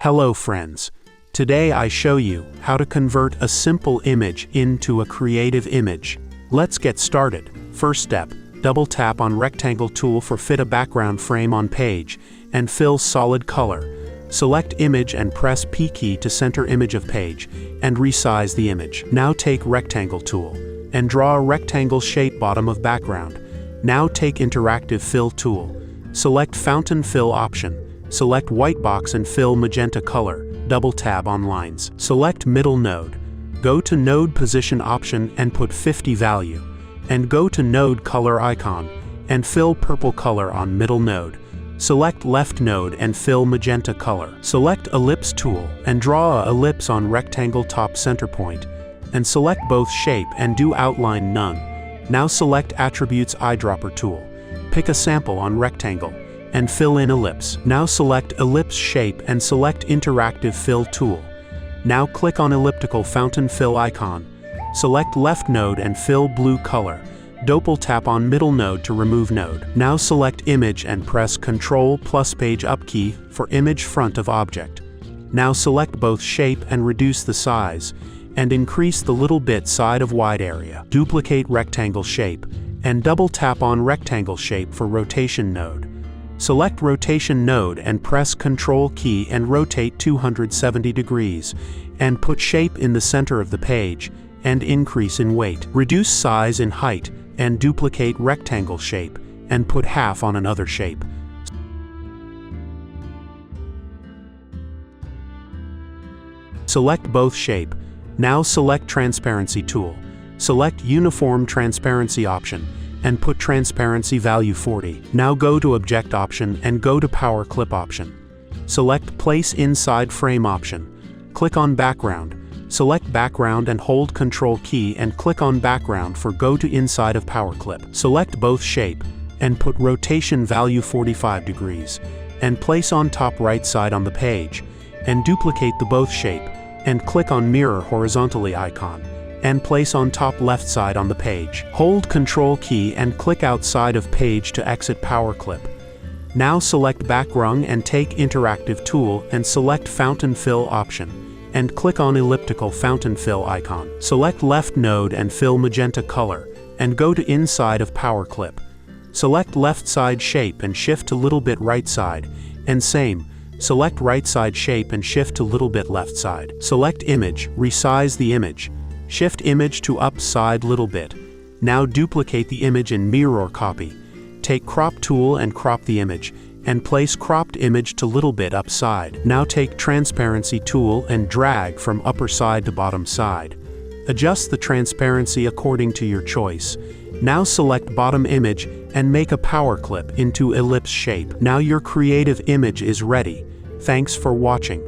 Hello friends. Today I show you how to convert a simple image into a creative image. Let's get started. First step, double tap on rectangle tool for fit a background frame on page and fill solid color. Select image and press P key to center image of page and resize the image. Now take rectangle tool and draw a rectangle shape bottom of background. Now take interactive fill tool. Select fountain fill option. Select white box and fill magenta color. Double tab on lines. Select middle node. Go to node position option and put 50 value. And go to node color icon and fill purple color on middle node. Select left node and fill magenta color. Select ellipse tool and draw a ellipse on rectangle top center point. And select both shape and do outline none. Now select attributes eyedropper tool. Pick a sample on rectangle and fill in ellipse. Now select ellipse shape and select interactive fill tool. Now click on elliptical fountain fill icon. Select left node and fill blue color. Double tap on middle node to remove node. Now select image and press Ctrl plus page up key for image front of object. Now select both shape and reduce the size and increase the little bit side of wide area. Duplicate rectangle shape and double tap on rectangle shape for rotation node. Select rotation node and press Ctrl key and rotate 270 degrees and put shape in the center of the page and increase in weight. Reduce size in height and duplicate rectangle shape and put half on another shape. Select both shape. Now select transparency tool. Select uniform transparency option and put transparency value 40. Now go to object option and go to power clip option. Select place inside frame option. Click on background. Select background and hold Ctrl key and click on background for go to inside of power clip. Select both shape and put rotation value 45 degrees and place on top right side on the page and duplicate the both shape and click on mirror horizontally icon and place on top left side on the page. Hold Ctrl key and click outside of page to exit power clip. Now select background and take interactive tool and select fountain fill option and click on elliptical fountain fill icon. Select left node and fill magenta color and go to inside of power clip. Select left side shape and shift to little bit right side and same. Select right side shape and shift to little bit left side. Select image, resize the image. Shift image to up side little bit. Now duplicate the image in mirror copy. Take crop tool and crop the image and place cropped image to little bit up side. Now take transparency tool and drag from upper side to bottom side. Adjust the transparency according to your choice. Now select bottom image and make a power clip into ellipse shape. Now your creative image is ready. Thanks for watching.